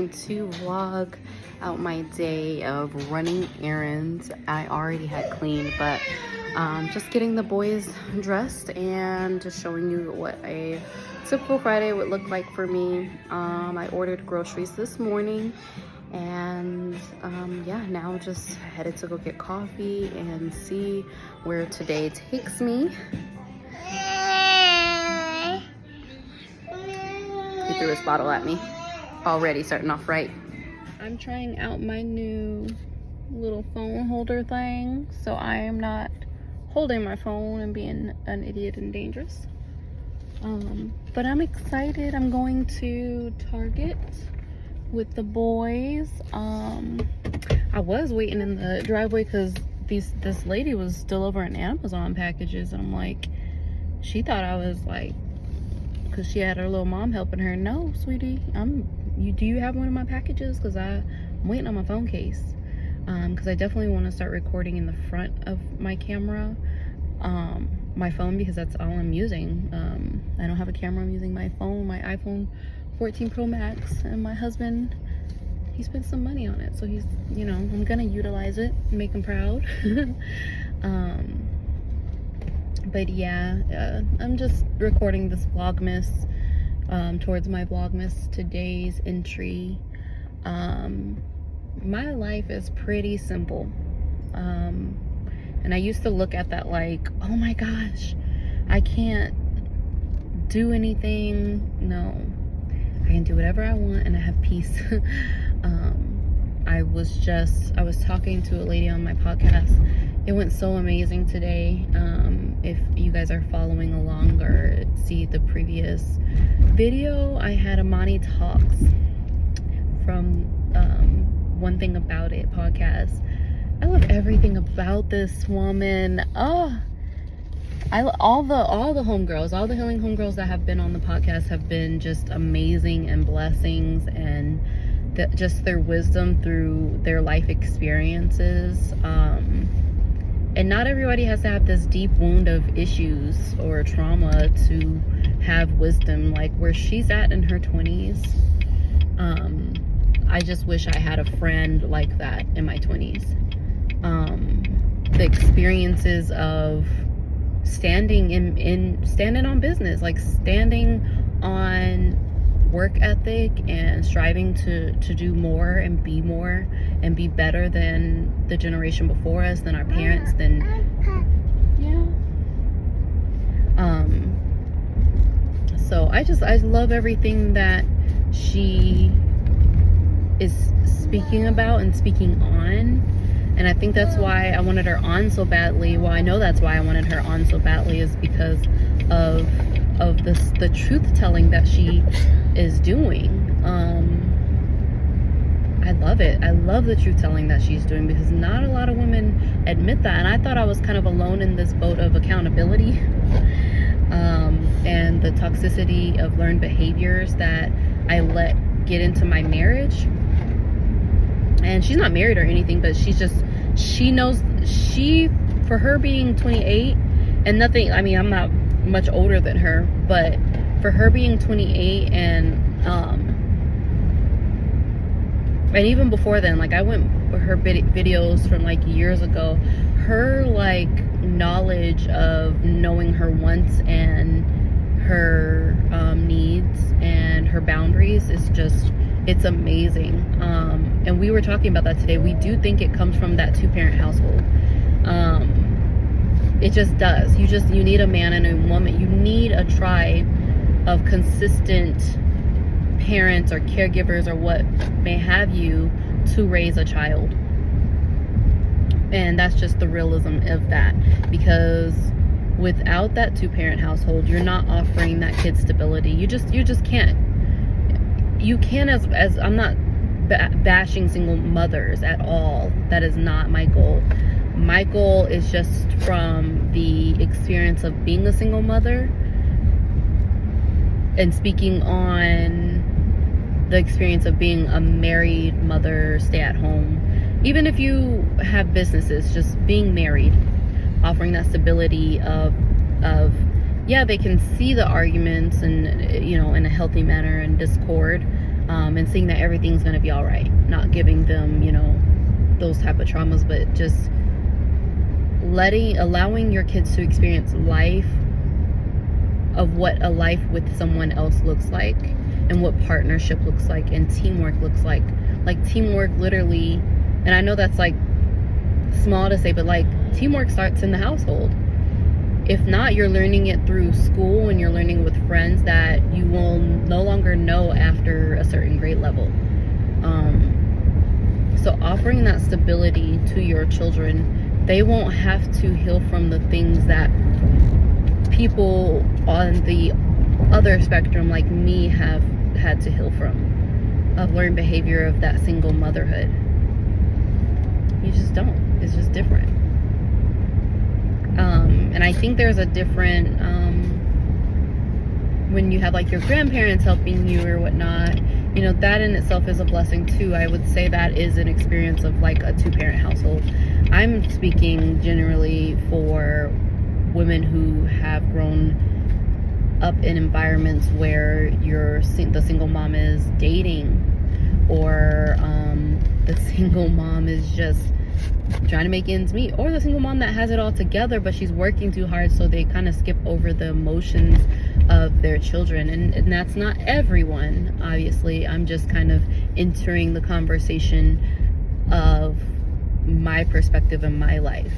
going to vlog out my day of running errands. I already had cleaned, but just getting the boys dressed and just showing you what a typical Friday would look like for me. I ordered groceries this morning, and yeah, now just headed to go get coffee and see where today takes me. He threw his bottle at me. Already starting off right. I'm trying out my new little phone holder thing, so I am not holding my phone and being an idiot and dangerous. But I'm excited. I'm going to Target with the boys. I was waiting in the driveway because this lady was still over in Amazon packages, and I'm like, she thought I was like, because she had her little mom helping her. No, sweetie, do you have one of my packages? Because I'm waiting on my phone case, because I definitely want to start recording in the front of my camera, my phone, because that's all I'm using. I don't have a camera. I'm using my phone, my iPhone 14 Pro Max, and my husband, he spent some money on it, so he's, you know, I'm gonna utilize it, make him proud. But yeah, I'm just recording this Vlogmas towards my Vlogmas today's entry. My life is pretty simple, and I used to look at that like, oh my gosh, I can't do anything. No, I can do whatever I want and I have peace. I was talking to a lady on my podcast. It went so amazing today. If you guys are following along or see the previous video, I had Amani Talks from One Thing About It podcast. I love everything about this woman. All the homegirls, all the healing homegirls that have been on the podcast have been just amazing and blessings, and just their wisdom through their life experiences. And not everybody has to have this deep wound of issues or trauma to have wisdom like where she's at in her 20s. I just wish I had a friend like that in my 20s. The experiences of standing standing on business, like standing on work ethic and striving to do more and be better than the generation before us, than our parents, than so I love everything that she is speaking about and speaking on, and I think that's why I wanted her on so badly. Well, I know that's why I wanted her on so badly, is because of the truth telling that she is doing. I love it. I love the truth telling that she's doing, because not a lot of women admit that, and I thought I was kind of alone in this boat of accountability, and the toxicity of learned behaviors that I let get into my marriage. And she's not married or anything, but she knows, for her being 28 and nothing, I mean, I'm not much older than her, but for her being 28 and even before then, like I went her videos from like years ago, her like knowledge of knowing her wants and her needs and her boundaries is just, it's amazing. And we were talking about that today. We do think it comes from that two-parent household. It just does. You need a man and a woman. You need a tribe of consistent parents or caregivers or what may have you to raise a child. And that's just the realism of that, because without that two-parent household, you're not offering that kid stability. You just can't. You can, as I'm not bashing single mothers at all. That is not my goal. My goal is just from the experience of being a single mother and speaking on the experience of being a married mother, stay at home. Even if you have businesses, just being married, offering that stability of yeah, they can see the arguments and, you know, in a healthy manner and discord, and seeing that everything's going to be all right, not giving them, you know, those type of traumas, but just allowing your kids to experience life, of what a life with someone else looks like, and what partnership looks like, and teamwork looks like teamwork literally. And I know that's like small to say, but like teamwork starts in the household. If not, you're learning it through school, and you're learning with friends that you will no longer know after a certain grade level. So offering that stability to your children, they won't have to heal from the things that people on the other spectrum like me have had to heal from, of learned behavior of that single motherhood. You just don't. It's just different. And I think there's a different, when you have like your grandparents helping you or whatnot, you know, that in itself is a blessing too. I would say that is an experience of like a 2-parent household. I'm speaking generally for women who have grown up in environments where the single mom is dating, or the single mom is just trying to make ends meet, or the single mom that has it all together but she's working too hard, so they kind of skip over the emotions of their children. And that's not everyone, obviously. I'm just kind of entering the conversation of my perspective in my life.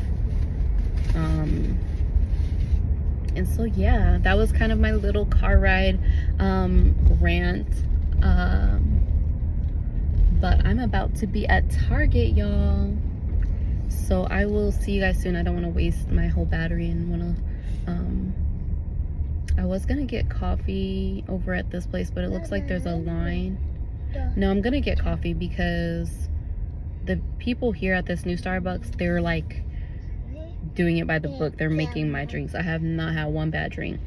And so yeah, that was kind of my little car ride rant. But I'm about to be at Target, y'all. So I will see you guys soon. I don't want to waste my whole battery, and want to I was gonna get coffee over at this place, but it looks like there's a line. No, I'm gonna get coffee because the people here at this new Starbucks, they're like doing it by the book. They're making my drinks. I have not had one bad drink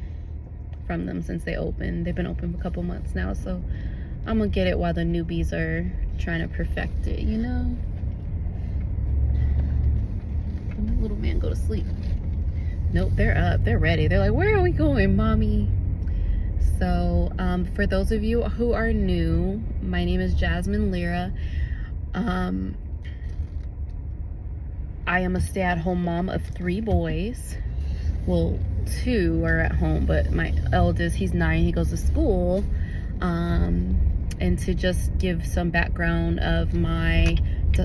from them since they opened. They've been open for a couple months now, so I'm gonna get it while the newbies are trying to perfect it, you know. Let my little man go to sleep. Nope, they're up, they're ready. They're like, where are we going, mommy? So for those of you who are new, my name is Jasmine Lyra. I am a stay-at-home mom of 3 boys. Well, 2 are at home, but my eldest, he's 9, he goes to school. And to just give some background of my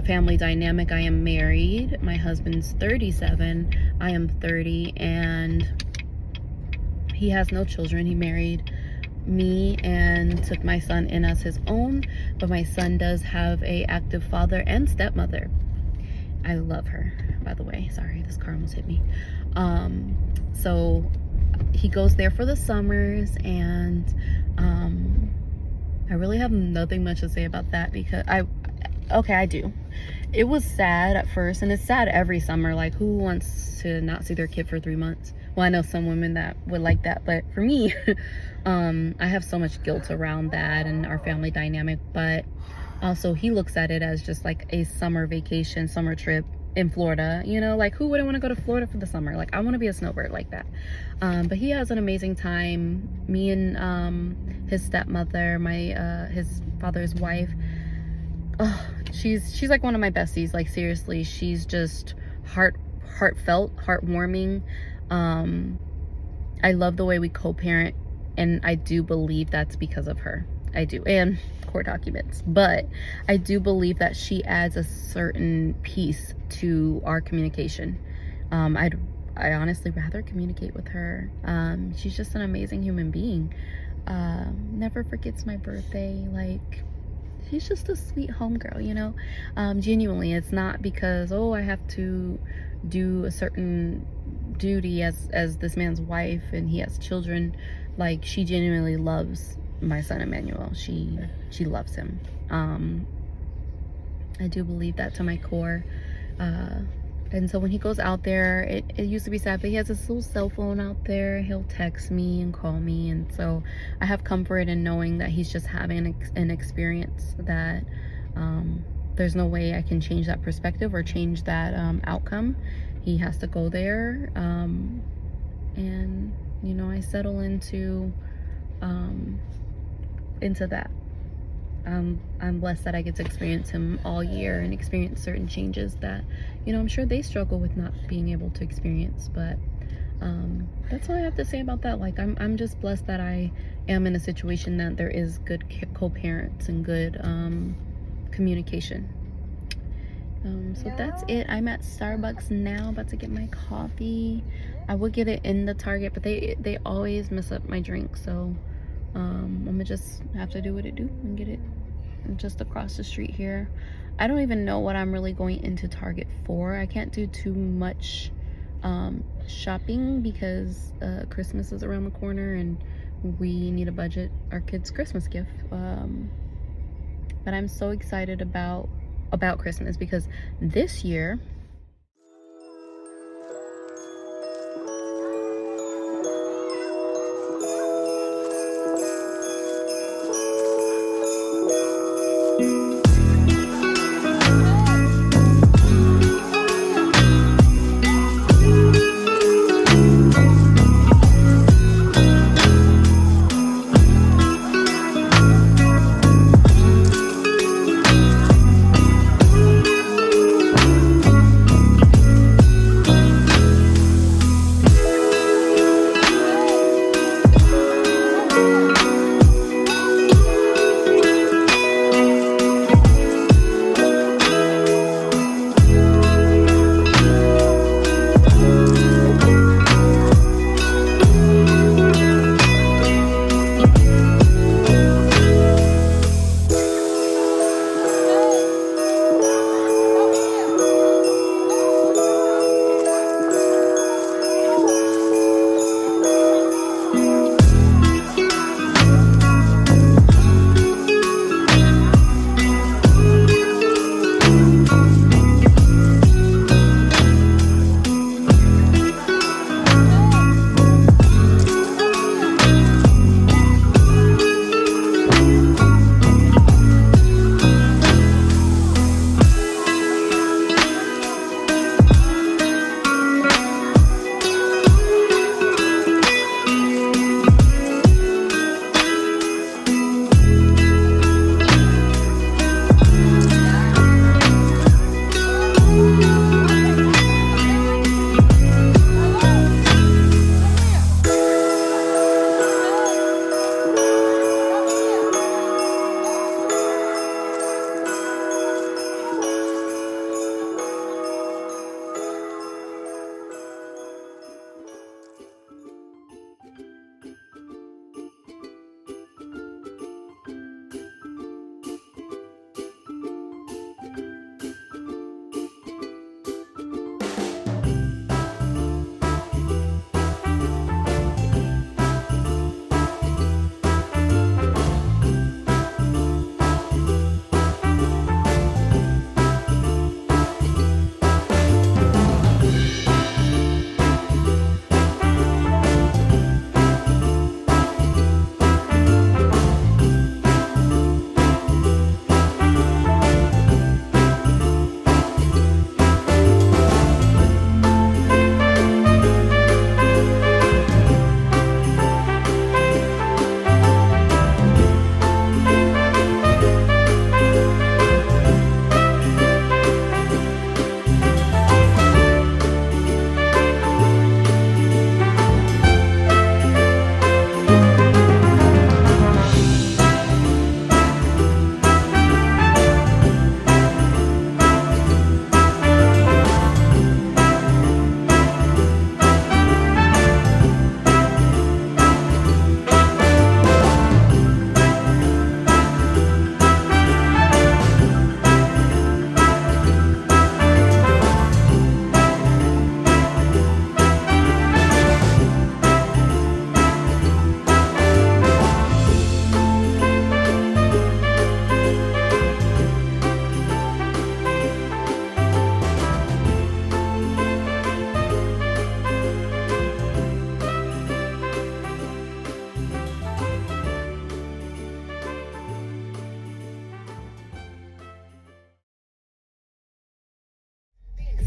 family dynamic, I am married. My husband's 37, I am 30, and he has no children. He married me and took my son in as his own, but my son does have a active father and stepmother. I love her, by the way. Sorry, this car almost hit me. So he goes there for the summers, and I really have nothing much to say about that, because I do. It was sad at first, and it's sad every summer. Like, who wants to not see their kid for 3 months? Well, I know some women that would like that, but for me, I have so much guilt around that and our family dynamic. But also, he looks at it as just like a summer vacation, summer trip in Florida. You know, like, who wouldn't want to go to Florida for the summer? Like, I want to be a snowbird like that. But he has an amazing time. Me and his stepmother, his father's wife, oh, she's like one of my besties. Like, seriously, she's just heartfelt, heartwarming. I love the way we co-parent, and I do believe that's because of her. I do, and court documents, but I do believe that she adds a certain piece to our communication. I honestly rather communicate with her. She's just an amazing human being. Never forgets my birthday. Like, she's just a sweet homegirl, you know. Genuinely, it's not because, oh, I have to do a certain duty as this man's wife and he has children. Like, she genuinely loves my son Emmanuel. She loves him. I do believe that to my core. And so when he goes out there, it used to be sad, but he has this little cell phone out there. He'll text me and call me, and so I have comfort in knowing that he's just having an experience that there's no way I can change that perspective or change that outcome. He has to go there, and you know, I settle into that. I'm blessed that I get to experience him all year and experience certain changes that, you know, I'm sure they struggle with not being able to experience. But that's all I have to say about that. Like, I'm just blessed that I am in a situation that there is good co-parents and good communication. So that's it. I'm at Starbucks now, about to get my coffee. I would get it in the Target, but they always mess up my drink, so I'm gonna just have to do what it do and get it just across the street here. I don't even know what I'm really going into Target for. I can't do too much shopping because Christmas is around the corner and we need to budget our kids' Christmas gift. But I'm so excited about Christmas because this year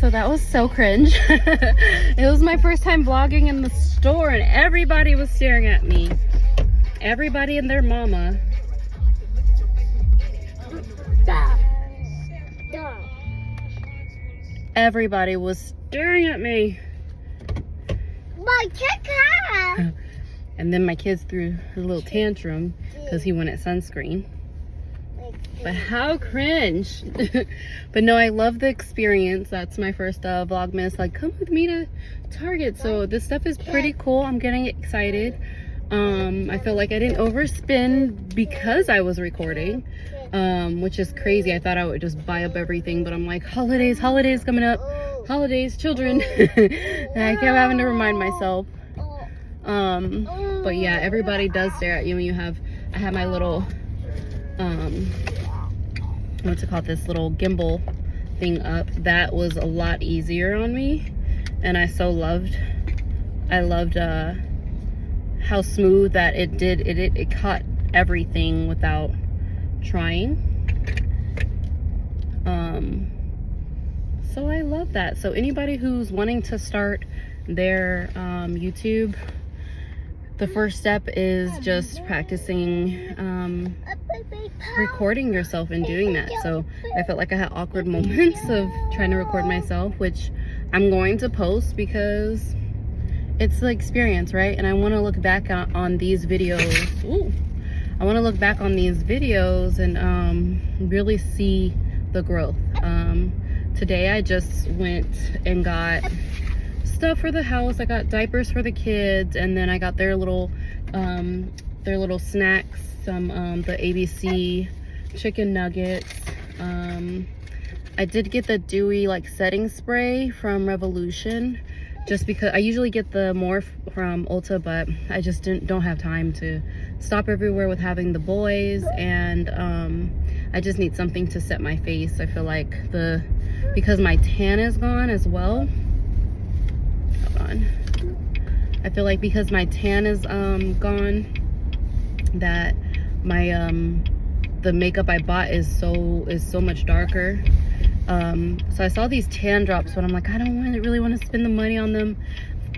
So that was so cringe. It was my first time vlogging in the store and everybody was staring at me. Everybody and their mama. everybody was staring at me. My chicken. And then my kids threw a little tantrum because he wanted sunscreen. But how cringe. But no, I love the experience. That's my first Vlogmas. Like, come with me to Target. So this stuff is pretty cool. I'm getting excited. I feel like I didn't overspend because I was recording, which is crazy. I thought I would just buy up everything, but I'm like, holidays coming up, holidays, children. And I kept having to remind myself. But yeah, everybody does stare at you when I have my little what's it called, this little gimbal thing up. That was a lot easier on me, and I loved how smooth that it did. It caught everything without trying. So I love that. So anybody who's wanting to start their YouTube, the first step is just practicing recording yourself and doing that. So I felt like I had awkward moments of trying to record myself, which I'm going to post because it's the experience, right? And I want to look back on these videos. Ooh. I want to look back on these videos and really see the growth. Today I just went and got stuff for the house. I got diapers for the kids, and then I got their little snacks, some the ABC chicken nuggets. I did get the dewy like setting spray from Revolution, just because I usually get the Morph from Ulta, but I just don't have time to stop everywhere with having the boys, and I just need something to set my face. I feel like because my tan is gone as well. Hold on. I feel like because my tan is gone, that my the makeup I bought is so much darker. So I saw these tan drops, but I'm like, I don't really want to spend the money on them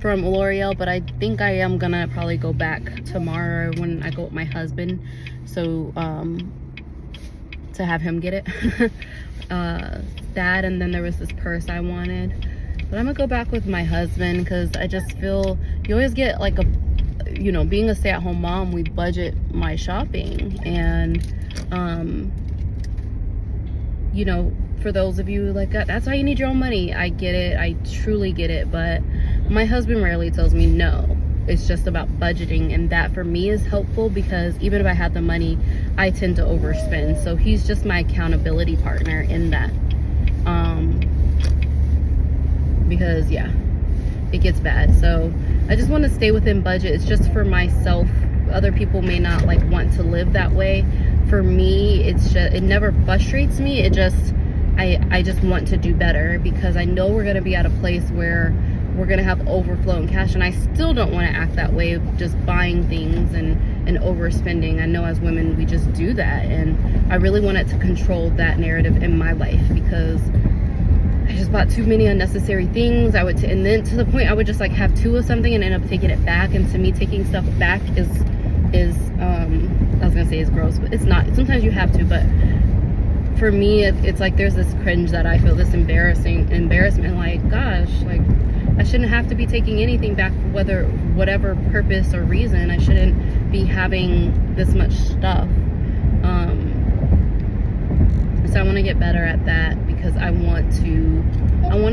from L'Oreal, but I think I am gonna probably go back tomorrow when I go with my husband, so to have him get it. That, and then there was this purse I wanted, but I'm gonna go back with my husband because I just feel you always get like being a stay-at-home mom, we budget my shopping, and for those of you like that's why you need your own money. I get it, I truly get it, but my husband rarely tells me no. It's just about budgeting, and that for me is helpful because even if I had the money, I tend to overspend. So he's just my accountability partner in that, because yeah, it gets bad. So I just want to stay within budget. It's just for myself. Other people may not like want to live that way. For me, it never frustrates me. It just I just want to do better because I know we're going to be at a place where we're going to have overflowing cash, and I still don't want to act that way of just buying things and overspending. I know as women we just do that, and I really wanted to control that narrative in my life because I just bought too many unnecessary things. And then to the point I would just like have two of something and end up taking it back, and to me taking stuff back is I was gonna say is gross, but it's not. Sometimes you have to, but for me it's like there's this cringe that I feel, this embarrassment, like gosh, like I shouldn't have to be taking anything back for whatever purpose or reason. I shouldn't be having this much stuff. So I want to get better at that because I want to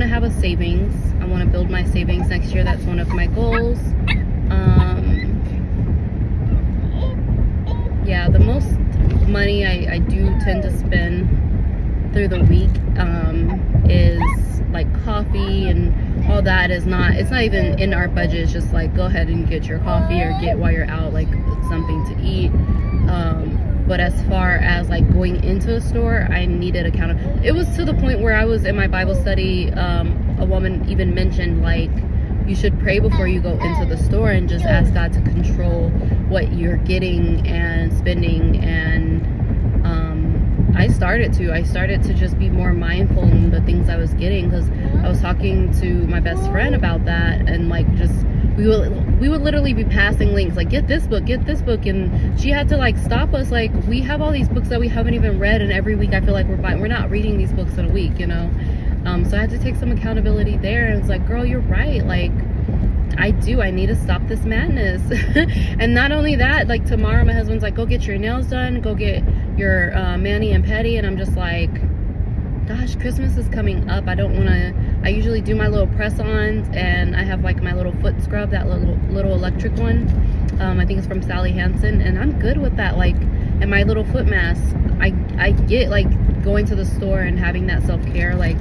have a savings. I want to build my savings next year. That's one of my goals. Yeah, the most money I do tend to spend through the week is like coffee and all that. It's not even in our budget. It's just like go ahead and get your coffee or get while you're out like something to eat. But as far as like going into a store, I needed accountability. It was to the point where I was in my Bible study, a woman even mentioned like you should pray before you go into the store and just ask God to control what you're getting and spending. And I started to just be more mindful in the things I was getting, because I was talking to my best friend about that, and like just we would literally be passing links like get this book, and she had to like stop us, like we have all these books that we haven't even read, and every week I feel like we're not reading these books in a week, So I had to take some accountability there, and it's like, girl, you're right. Like, I need to stop this madness. And not only that, like, tomorrow my husband's like, go get your nails done, go get your mani and pedi, and I'm just like, gosh, Christmas is coming up. I don't want to. I usually do my little press-ons, and I have like my little foot scrub, that little electric one. I think it's from Sally Hansen, and I'm good with that. Like, and my little foot mask. I get like going to the store and having that self-care. Like,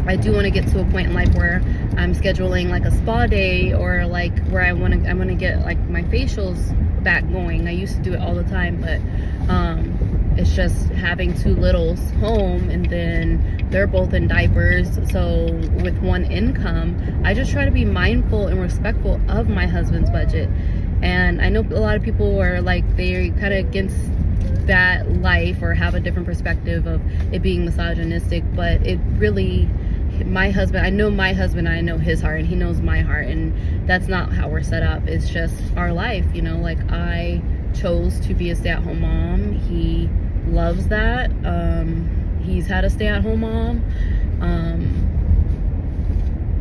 I do want to get to a point in life where I'm scheduling like a spa day, or like where I'm gonna get like my facials back going. I used to do it all the time, but it's just having two littles home, and then they're both in diapers. So with one income, I just try to be mindful and respectful of my husband's budget. And I know a lot of people are like, they're kind of against that life or have a different perspective of it being misogynistic, but it really, my husband, I know my husband, I know his heart, and he knows my heart, and that's not how we're set up. It's just our life, you know. Like, I chose to be a stay-at-home mom. He loves that. He's had a stay-at-home mom,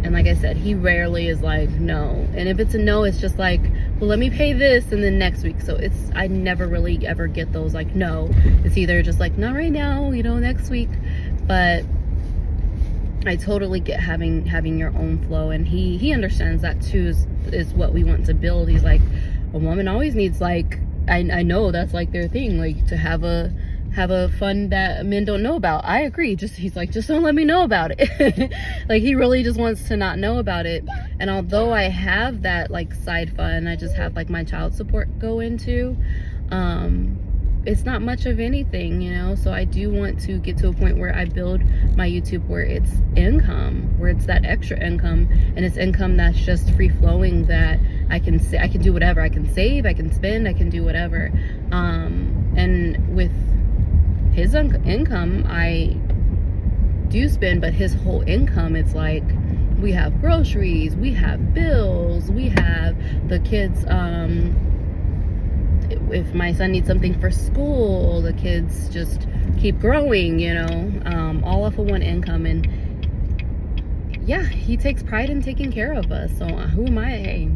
and like I said, he rarely is like no. And if it's a no, it's just like, well, let me pay this and then next week. So it's, I never really ever get those like no. It's either just like, not right now, you know, next week. But I totally get having your own flow, and he understands that too, is what we want to build. He's like, a woman always needs, like, I know that's like their thing, like to have a fun that men don't know about. I agree. He's like, just don't let me know about it. Like, he really just wants to not know about it. And although I have that like side fund, I just have like my child support go into, it's not much of anything, you know. So I do want to get to a point where I build my YouTube where it's income, where it's that extra income, and it's income that's just free flowing, that I can do whatever. I can save, I can spend, I can do whatever. And with his income, I do spend, but his whole income, it's like, we have groceries, we have bills, we have the kids, if my son needs something for school, the kids just keep growing, you know, all off of one income. And yeah, he takes pride in taking care of us. So who am I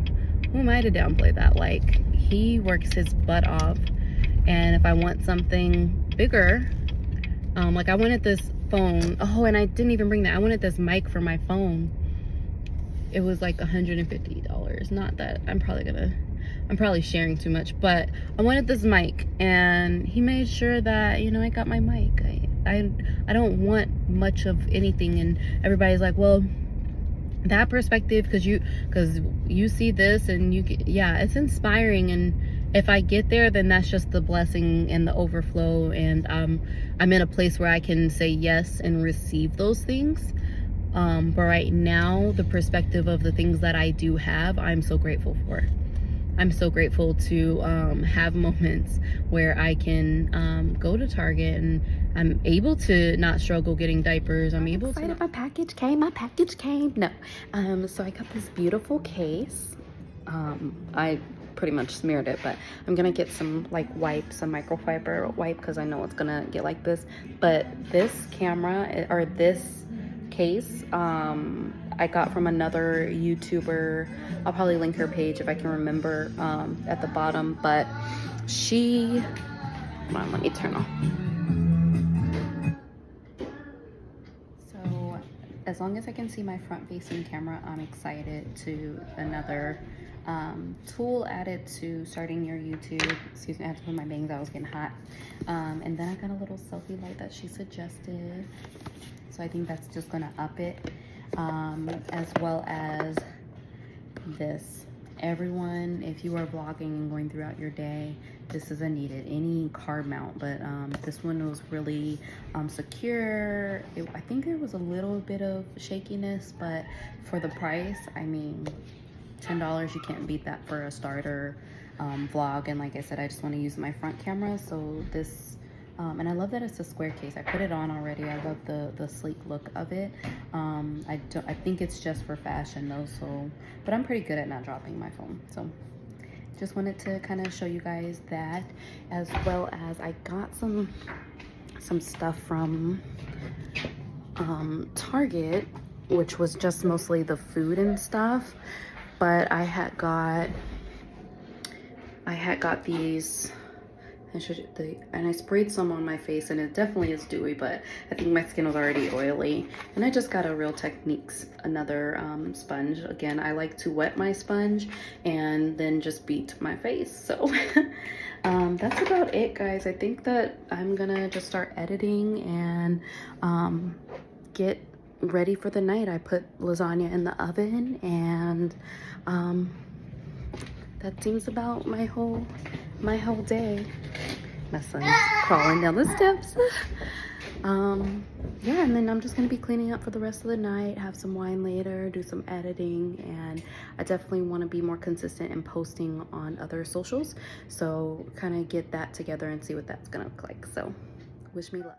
to downplay that? Like, he works his butt off. And if I want something bigger, like I wanted this phone. Oh, and I didn't even bring that. I wanted this mic for my phone. It was like $150. Not that I'm probably sharing too much, but I wanted this mic, and he made sure that, you know, I got my mic. I don't want much of anything. And everybody's like, well, that perspective, because you see this and you get, yeah, it's inspiring. And if I get there, then that's just the blessing and the overflow, and I'm in a place where I can say yes and receive those things. But right now, the perspective of the things that I do have, I'm so grateful for. I'm so grateful to have moments where I can go to Target and I'm able to not struggle getting diapers. I'm able to. My package came. No. So I got this beautiful case. I pretty much smeared it, but I'm gonna get some like wipes, some microfiber wipe, because I know it's gonna get like this. But this camera, or this case, I got from another YouTuber. I'll probably link her page if I can remember at the bottom. But she, hold on, let me turn off. So as long as I can see my front facing camera, I'm excited to another tool added to starting your YouTube. Excuse me, I had to put my bangs out, I was getting hot. And then I got a little selfie light that she suggested. So I think that's just gonna up it. As well as this. Everyone, if you are vlogging and going throughout your day, this is a needed. Any card mount, but this one was really secure. I think there was a little bit of shakiness, but for the price, I mean, $10, you can't beat that for a starter vlog. And like I said, I just want to use my front camera, so this and I love that it's a square case. I put it on already. I love the sleek look of it. I think it's just for fashion though, so, but I'm pretty good at not dropping my phone. So just wanted to kind of show you guys that, as well as I got some stuff from Target, which was just mostly the food and stuff, but I had got these, and I sprayed some on my face, and it definitely is dewy, but I think my skin was already oily. And I just got a Real Techniques, another sponge. Again, I like to wet my sponge and then just beat my face. So that's about it, guys. I think that I'm gonna just start editing and get ready for the night. I put lasagna in the oven, and that seems about my whole day. My son's crawling down the steps. Yeah, and then I'm just gonna be cleaning up for the rest of the night, have some wine later, do some editing, and I definitely want to be more consistent in posting on other socials, so kind of get that together and see what that's gonna look like. So wish me luck.